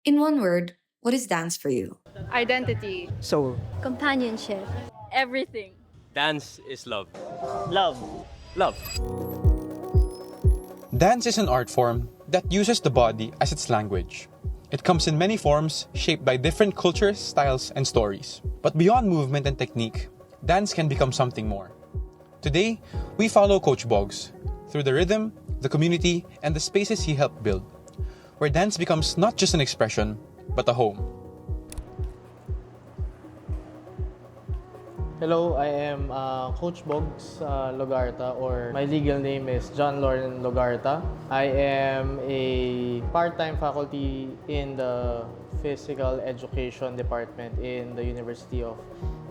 In one word, what is dance for you? Identity. Soul. Companionship. Everything. Dance is love. Love. Love. Dance is an art form that uses the body as its language. It comes in many forms, shaped by different cultures, styles, and stories. But beyond movement and technique, dance can become something more. Today, we follow Coach Bogs through the rhythm, the community, and the spaces he helped build, where dance becomes not just an expression, but a home. Hello, I am Coach Bogs Logarta, or my legal name is John Lauren Logarta. I am a part-time faculty in the Physical Education Department in the University of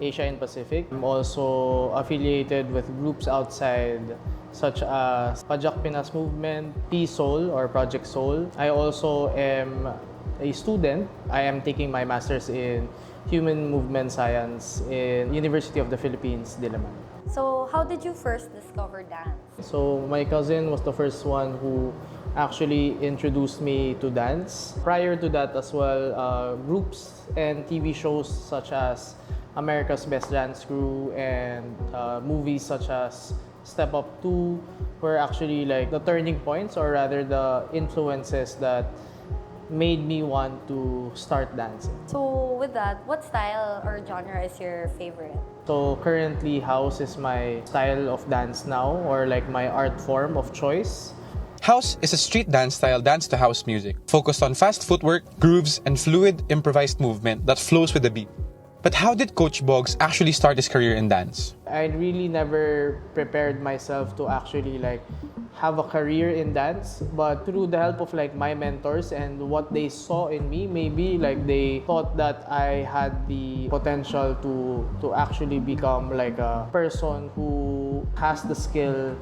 Asia and Pacific. I'm also affiliated with groups outside such as Pajak Pinas Movement, P-Soul or Project Soul. I also am a student. I am taking my master's in Human Movement Science in University of the Philippines, Diliman. So, how did you first discover dance? So my cousin was the first one who actually introduced me to dance. Prior to that as well, groups and TV shows such as America's Best Dance Crew and movies such as Step Up 2 were actually like the turning points, or rather the influences that made me want to start dancing. So, with that, what style or genre is your favorite? So currently, house is my style of dance now, or like my art form of choice. House is a street dance style dance to house music, focused on fast footwork, grooves, and fluid improvised movement that flows with the beat. But how did Coach Boggs actually start his career in dance? I really never prepared myself to actually like have a career in dance, but through the help of like my mentors and what they saw in me, maybe like they thought that I had the potential to actually become like a person who has the skill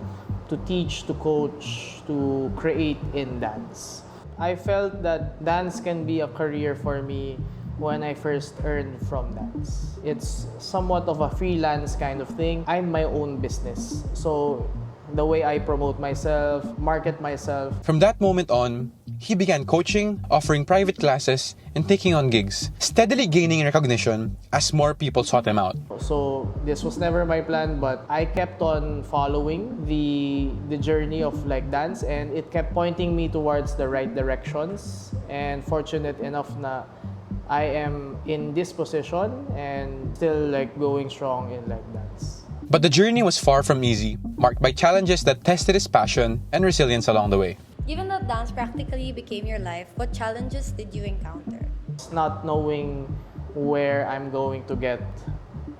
to teach, to coach, to create in dance. I felt that dance can be a career for me when I first earned from dance. It's somewhat of a freelance kind of thing. I'm my own business. So the way I promote myself, market myself. From that moment on, he began coaching, offering private classes, and taking on gigs, steadily gaining recognition as more people sought him out. So this was never my plan, but I kept on following the journey of like dance, and it kept pointing me towards the right directions. And fortunate enough na I am in this position and still like going strong in like dance. But the journey was far from easy, marked by challenges that tested his passion and resilience along the way. Given that dance practically became your life, what challenges did you encounter? It's not knowing where I'm going to get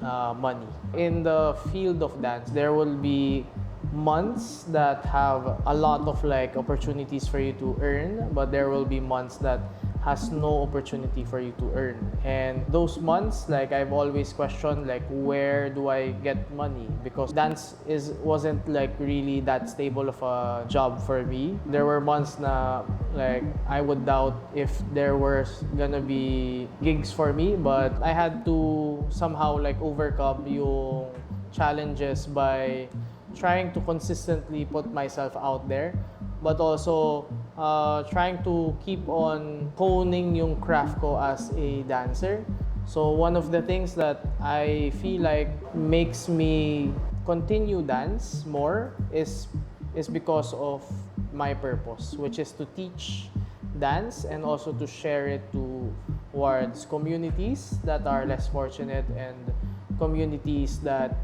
money. In the field of dance, there will be months that have a lot of like opportunities for you to earn, but there will be months that has no opportunity for you to earn. And those months, like I've always questioned, like where do I get money? Because dance wasn't like really that stable of a job for me. There were months na like I would doubt if there were gonna be gigs for me, but I had to somehow like overcome yung challenges by trying to consistently put myself out there, but also trying to keep on honing yung craft ko as a dancer. So one of the things that I feel like makes me continue dance more is because of my purpose, which is to teach dance and also to share it towards communities that are less fortunate and communities that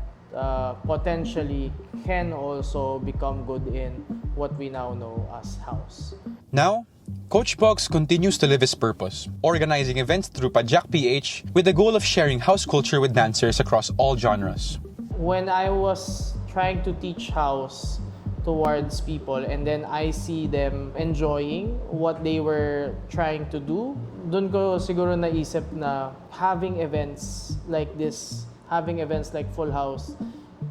potentially can also become good in what we now know as house. Now, Coach Boggs continues to live his purpose, organizing events through Pajak PH with the goal of sharing house culture with dancers across all genres. When I was trying to teach house towards people and then I see them enjoying what they were trying to do, dun ko siguro naisip na having events like this, having events like Full House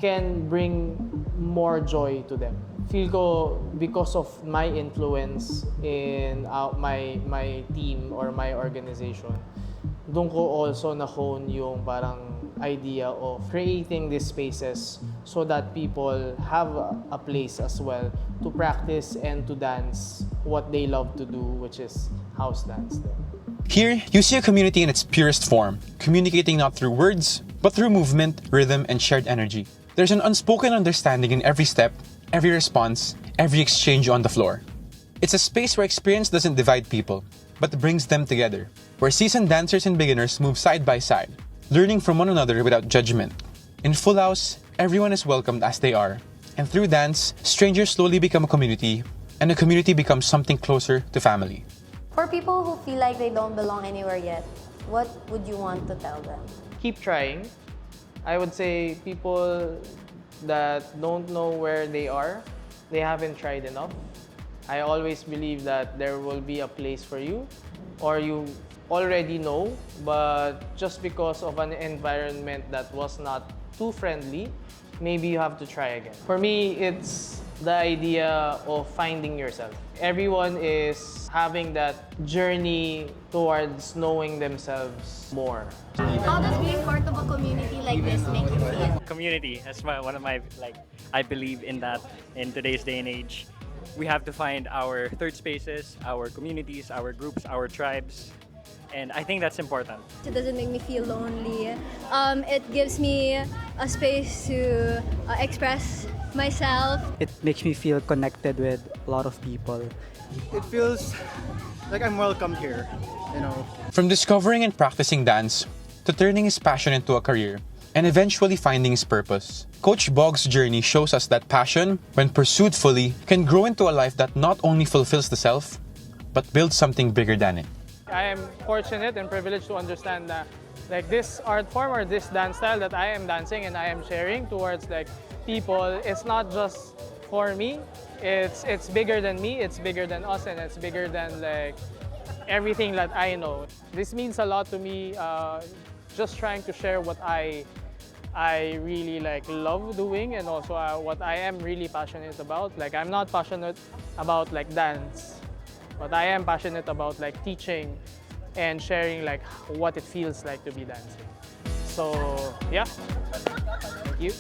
can bring more joy to them. Feel ko because of my influence in my team or my organization, doon ko also na-hone yung parang idea of creating these spaces so that people have a place as well to practice and to dance what they love to do, which is house dance. Here, you see a community in its purest form, communicating not through words, but through movement, rhythm, and shared energy. There's an unspoken understanding in every step, every response, every exchange on the floor. It's a space where experience doesn't divide people, but brings them together, where seasoned dancers and beginners move side by side, learning from one another without judgment. In Full House, everyone is welcomed as they are, and through dance, strangers slowly become a community, and a community becomes something closer to family. For people who feel like they don't belong anywhere yet, what would you want to tell them? Keep trying. I would say people that don't know where they are, they haven't tried enough. I always believe that there will be a place for you, or you already know, but just because of an environment that was not too friendly, maybe you have to try again. For me, it's the idea of finding yourself. Everyone is having that journey towards knowing themselves more. How does being part of a community like this make you feel? Community, one of my, I believe in that in today's day and age. We have to find our third spaces, our communities, our groups, our tribes, and I think that's important. It doesn't make me feel lonely. It gives me a space to express myself. It makes me feel connected with a lot of people. It feels like I'm welcome here, you know. From discovering and practicing dance, to turning his passion into a career, and eventually finding his purpose, Coach Bogs' journey shows us that passion, when pursued fully, can grow into a life that not only fulfills the self, but builds something bigger than it. I am fortunate and privileged to understand that this art form or this dance style that I am dancing and I am sharing towards people, it's not just for me. It's bigger than me, it's bigger than us, and it's bigger than everything that I know. This means a lot to me, just trying to share what I really love doing, and also what I am really passionate about. I'm not passionate about dance, but I am passionate about teaching and sharing what it feels like to be dancing. So yeah, thank you.